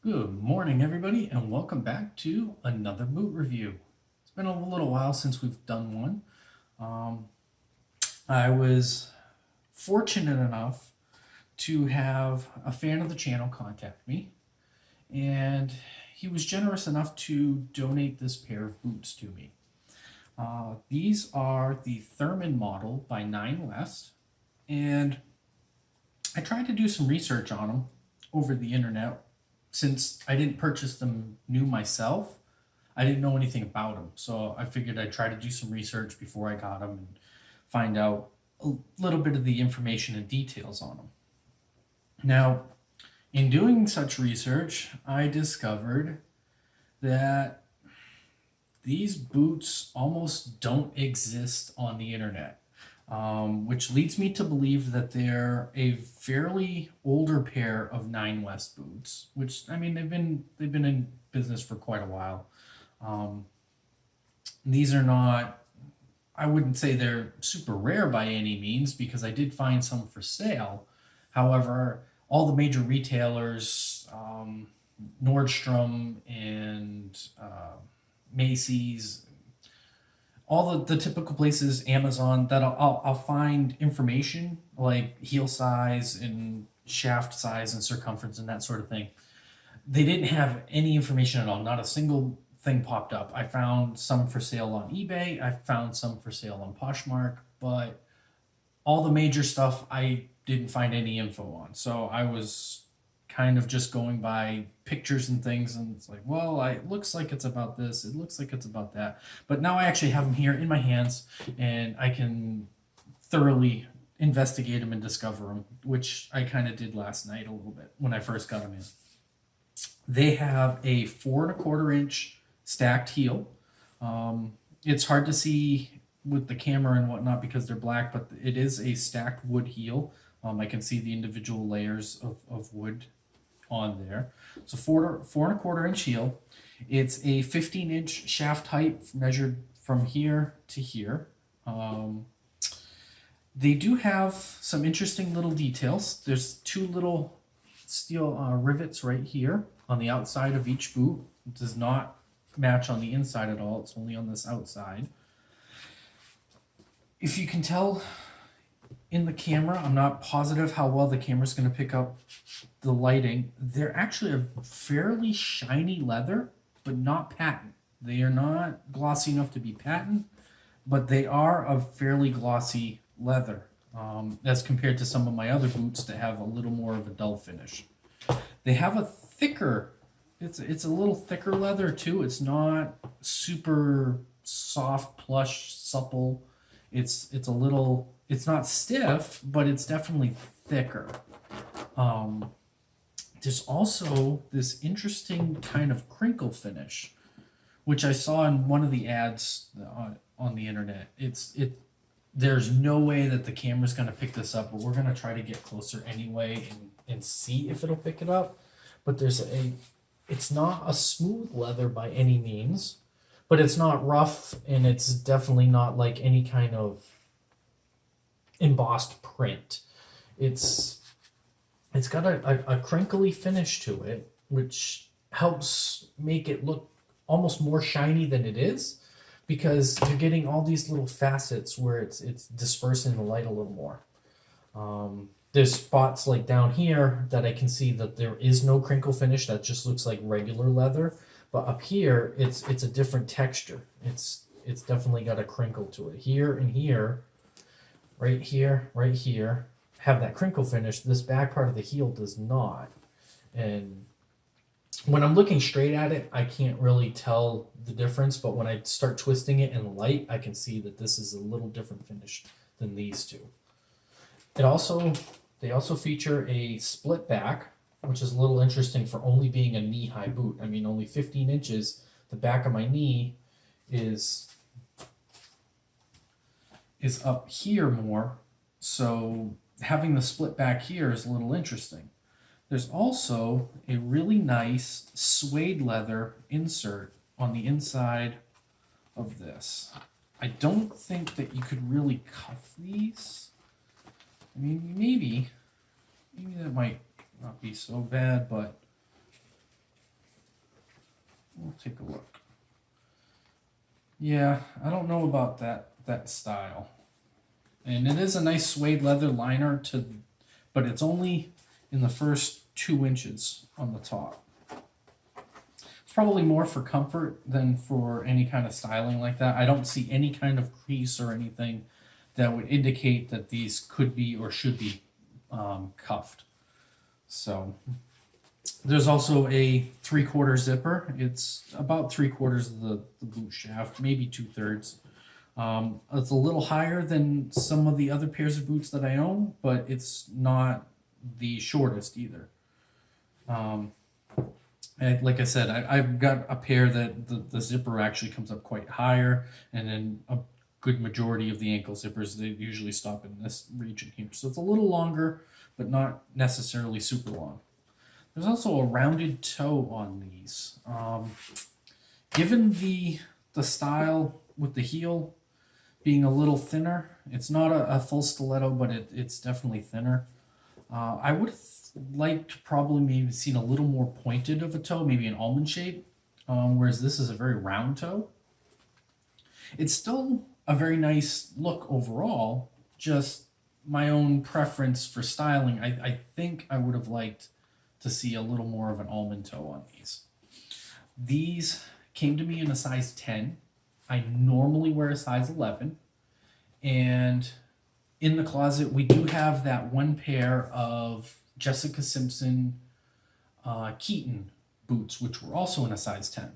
Good morning, everybody, and welcome back to another boot review. It's been a little while since we've done one. Um, I was fortunate enough to have a fan of the channel contact me, and he was generous enough to donate this pair of boots to me. These are the Thurman model by 9 West, and I tried to do some research on them over the internet since I didn't purchase them new myself. I didn't know anything about them, so I figured I'd try to do some research before I got them and find out a little bit of the information and details on them. Now, in doing such research, I discovered that these boots almost don't exist on the internet. Which leads me to believe that they're a fairly older pair of 9 West boots. Which I mean, they've been in business for quite a while. Um, these are not. I wouldn't say they're super rare by any means because I did find some for sale. However, all the major retailers, Nordstrom and Macy's, all the typical places, Amazon, that I'll find information like heel size and shaft size and circumference and that sort of thing. They didn't have any information at all. Not a single thing popped up. I found some for sale on eBay. I found some for sale on Poshmark, but all the major stuff I didn't find any info on. So I was kind of just going by pictures and things, and it's like, well, it looks like it's about this, it looks like it's about that. But now I actually have them here in my hands, and I can thoroughly investigate them and discover them, which I kind of did last night a little bit when I first got them in. They have a 4.25 inch stacked heel. It's hard to see with the camera and whatnot because they're black, but it is a stacked wood heel. I can see the individual layers of wood on there. So 4.25 inch heel. It's a 15-inch shaft height measured from here to here. They do have some interesting little details. There's two little steel rivets right here on the outside of each boot. It does not match on the inside at all. It's only on this outside. If you can tell in the camera, I'm not positive how well the camera's going to pick up the lighting. They're actually a fairly shiny leather, but not patent. They are not glossy enough to be patent, but they are a fairly glossy leather, as compared to some of my other boots that have a little more of a dull finish. They have a thicker, it's a little thicker leather too. It's not super soft, plush, supple. It's a little, it's not stiff, but it's definitely thicker. There's also this interesting kind of crinkle finish, which I saw in one of the ads on the internet. There's no way that the camera's going to pick this up, but we're going to try to get closer anyway and see if it'll pick it up. But it's not a smooth leather by any means, but it's not rough, and it's definitely not like any kind of embossed print. It's got a crinkly finish to it, which helps make it look almost more shiny than it is, because you're getting all these little facets where it's dispersing the light a little more. There's spots like down here that I can see that there is no crinkle finish. That just looks like regular leather. But up here, it's a different texture. It's definitely got a crinkle to it. Here and here, right here, have that crinkle finish. This back part of the heel does not. And when I'm looking straight at it, I can't really tell the difference. But when I start twisting it in the light, I can see that this is a little different finish than these two. They also feature a split back, which is a little interesting for only being a knee-high boot. I mean, only 15 inches. The back of my knee is up here more, so having the split back here is a little interesting. There's also a really nice suede leather insert on the inside of this. I don't think that you could really cuff these. I mean, maybe that might not be so bad, but take a look. Yeah, I don't know about that style. And it is a nice suede leather liner but it's only in the first 2 inches on the top. It's probably more for comfort than for any kind of styling like that. I don't see any kind of crease or anything that would indicate that these could be or should be cuffed. So there's also a 3/4 zipper. It's about 3/4 of the boot shaft, maybe 2/3. It's a little higher than some of the other pairs of boots that I own, but it's not the shortest either. And like I said, I've got a pair that the zipper actually comes up quite higher, and then a good majority of the ankle zippers, they usually stop in this region here. So it's a little longer, but not necessarily super long. There's also a rounded toe on these. Given the style with the heel being a little thinner, it's not a full stiletto, but it's definitely thinner. I would have liked probably maybe seen a little more pointed of a toe, maybe an almond shape, whereas this is a very round toe. It's still a very nice look overall, just my own preference for styling. I think I would have liked to see a little more of an almond toe on these. These came to me in a size 10. I normally wear a size 11. And in the closet, we do have that one pair of Jessica Simpson Keaton boots, which were also in a size 10.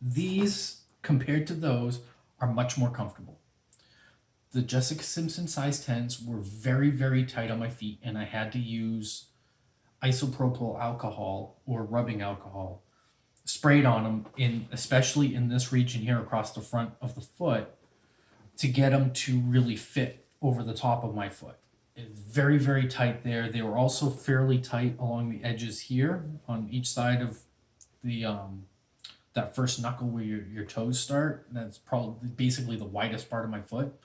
These, compared to those, are much more comfortable. The Jessica Simpson size 10s were very, very tight on my feet, and I had to use isopropyl alcohol or rubbing alcohol sprayed on them, especially in this region here across the front of the foot, to get them to really fit over the top of my foot. It's very, very tight there. They were also fairly tight along the edges here on each side of the that first knuckle where your toes start. That's probably basically the widest part of my foot.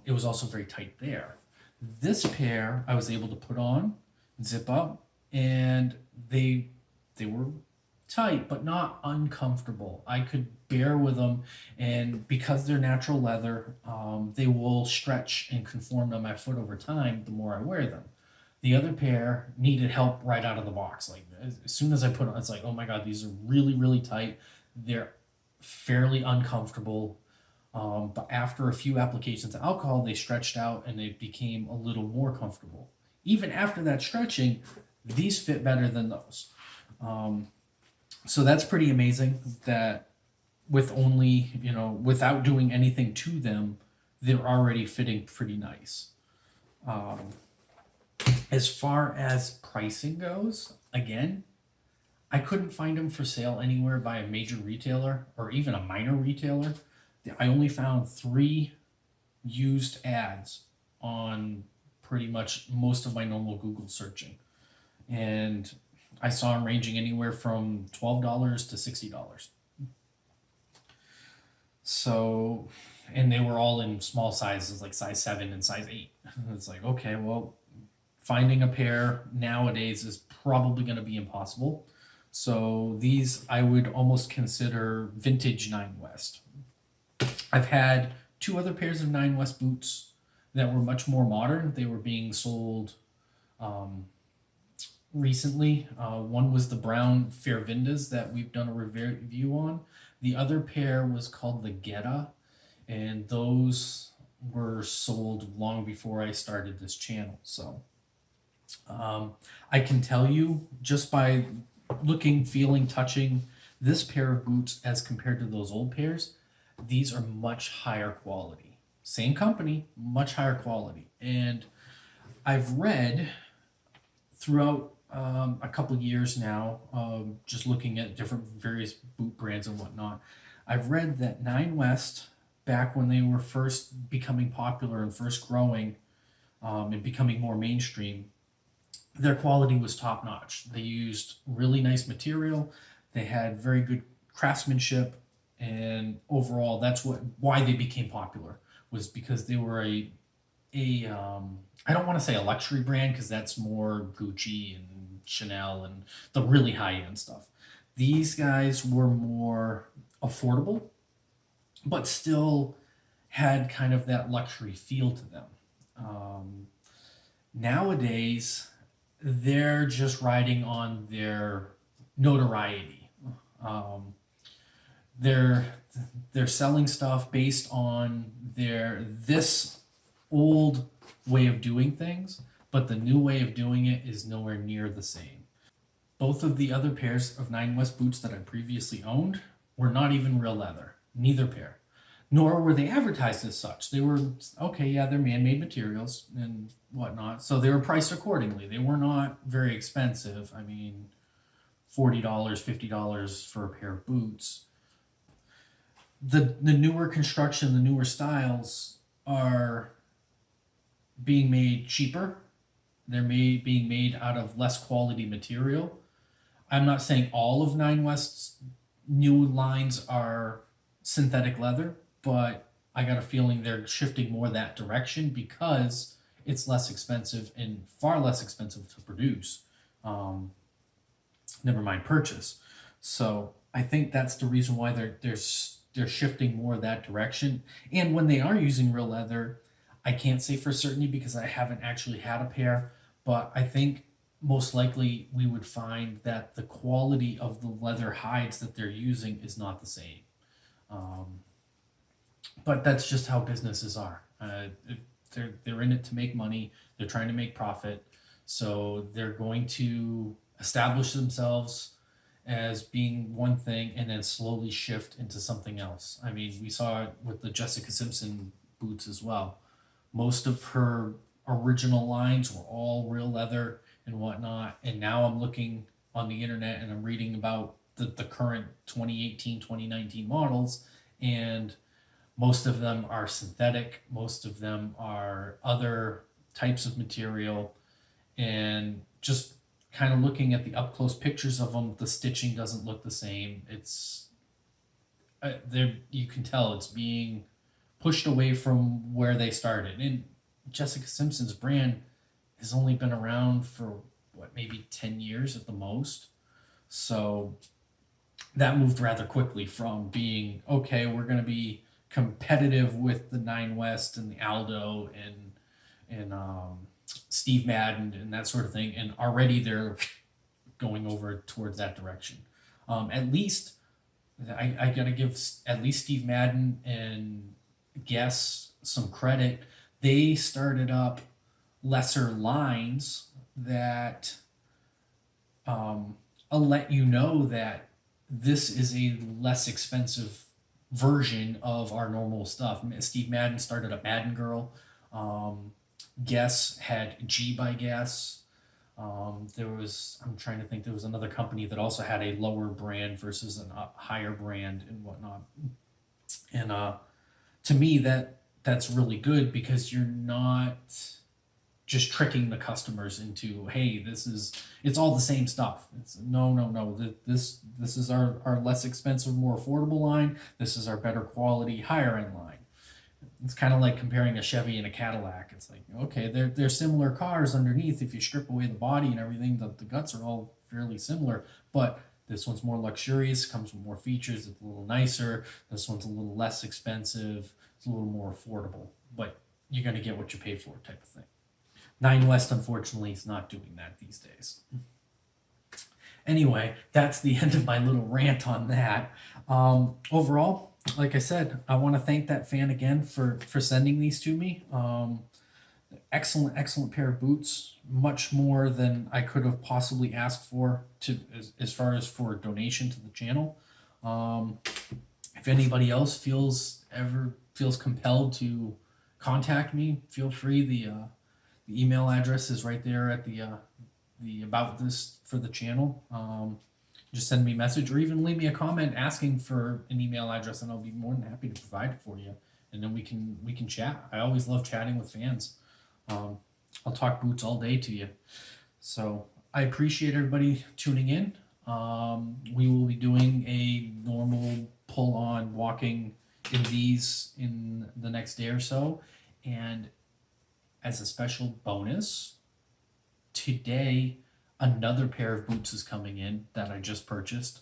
It was also very tight there. This pair I was able to put on, zip up, and they were tight but not uncomfortable. I could bear with them, and because they're natural leather, they will stretch and conform to my foot over time the more I wear them. The other pair needed help right out of the box. Like as soon as I put on, it's like, oh my god, these are really, really tight. They're fairly uncomfortable. But after a few applications of alcohol, they stretched out and they became a little more comfortable. Even after that stretching, these fit better than those. So that's pretty amazing that with only, without doing anything to them, they're already fitting pretty nice. As far as pricing goes, again, I couldn't find them for sale anywhere by a major retailer or even a minor retailer. I only found 3 used ads on pretty much most of my normal Google searching. And I saw them ranging anywhere from $12 to $60. So, and they were all in small sizes, like size 7 and size 8. It's like, okay, well, finding a pair nowadays is probably going to be impossible. So these I would almost consider vintage Nine West. I've had 2 other pairs of Nine West boots that were much more modern. They were being sold recently. One was the brown Fairvindas that we've done a review on. The other pair was called the Geta, and those were sold long before I started this channel. So I can tell you just by looking, feeling, touching this pair of boots as compared to those old pairs, these are much higher quality. Same company, much higher quality. And I've read throughout a couple of years now, just looking at different various boot brands and whatnot, I've read that Nine West, back when they were first becoming popular and first growing and becoming more mainstream, their quality was top notch. They used really nice material. They had very good craftsmanship, and overall, that's why they became popular, was because they were a I don't want to say a luxury brand because that's more Gucci and Chanel and the really high end stuff. These guys were more affordable, but still had kind of that luxury feel to them. Um, Nowadays, they're just riding on their notoriety. Um, they're they're selling stuff based on their this old way of doing things, but the new way of doing it is nowhere near the same. Both of the other pairs of Nine West boots that I previously owned were not even real leather, neither pair. Nor were they advertised as such. They were, okay, yeah, they're man made materials and whatnot, so they were priced accordingly. They were not very expensive. I mean, $40, $50 for a pair of boots. The newer construction, the newer styles are being made cheaper. Being made out of less quality material. I'm not saying all of Nine West's new lines are synthetic leather, but I got a feeling they're shifting more that direction because it's less expensive and far less expensive to produce. Um, Never mind purchase. So I think that's the reason why they're shifting more that direction. And when they are using real leather, I can't say for certainty because I haven't actually had a pair, but I think most likely we would find that the quality of the leather hides that they're using is not the same. Um, but that's just how businesses are. They're in it to make money. They're trying to make profit, so they're going to establish themselves as being one thing and then slowly shift into something else. I mean, we saw it with the Jessica Simpson boots as well. Most of her original lines were all real leather and whatnot, and now I'm looking on the internet and I'm reading about the current 2018, 2019 models, and most of them are synthetic, most of them are other types of material, and just kind of looking at the up close pictures of them, the stitching doesn't look the same. It's there you can tell it's being pushed away from where they started. And Jessica Simpson's brand has only been around for what, maybe 10 years at the most. So that moved rather quickly from being okay, we're going to be competitive with the Nine West and the Aldo and Steve Madden and that sort of thing, and already they're going over towards that direction. At least I gotta give at least Steve Madden and Guess some credit. They started up lesser lines that will let you know that this is a less expensive version of our normal stuff. Steve Madden started up Madden Girl. Guess had G by Guess. I'm trying to think, there was another company that also had a lower brand versus a higher brand and whatnot. And to me, that's really good because you're not just tricking the customers into, hey, it's all the same stuff. It's no. This is our less expensive, more affordable line. This is our better quality, higher end line. It's kind of like comparing a Chevy and a Cadillac. It's like, okay, they're similar cars underneath. If you strip away the body and everything, the guts are all fairly similar. But this one's more luxurious, comes with more features. It's a little nicer. This one's a little less expensive. It's a little more affordable. But you're going to get what you pay for, type of thing. Nine West, unfortunately, is not doing that these days. Anyway, that's the end of my little rant on that. Overall, like I said, I want to thank that fan again for sending these to me. Excellent pair of boots. Much more than I could have possibly asked for as far as for a donation to the channel. If anybody else feels compelled to contact me, feel free. The email address is right there at the about this for the channel. Just send me a message or even leave me a comment asking for an email address, and I'll be more than happy to provide it for you. And then we can chat. I always love chatting with fans. I'll talk boots all day to you. So I appreciate everybody tuning in. We will be doing a normal pull-on walking in these in the next day or so. And as a special bonus, today another pair of boots is coming in that I just purchased.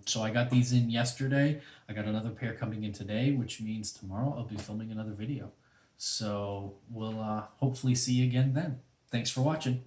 So I got these in yesterday. I got another pair coming in today, which means tomorrow I'll be filming another video. So we'll hopefully see you again then. Thanks for watching.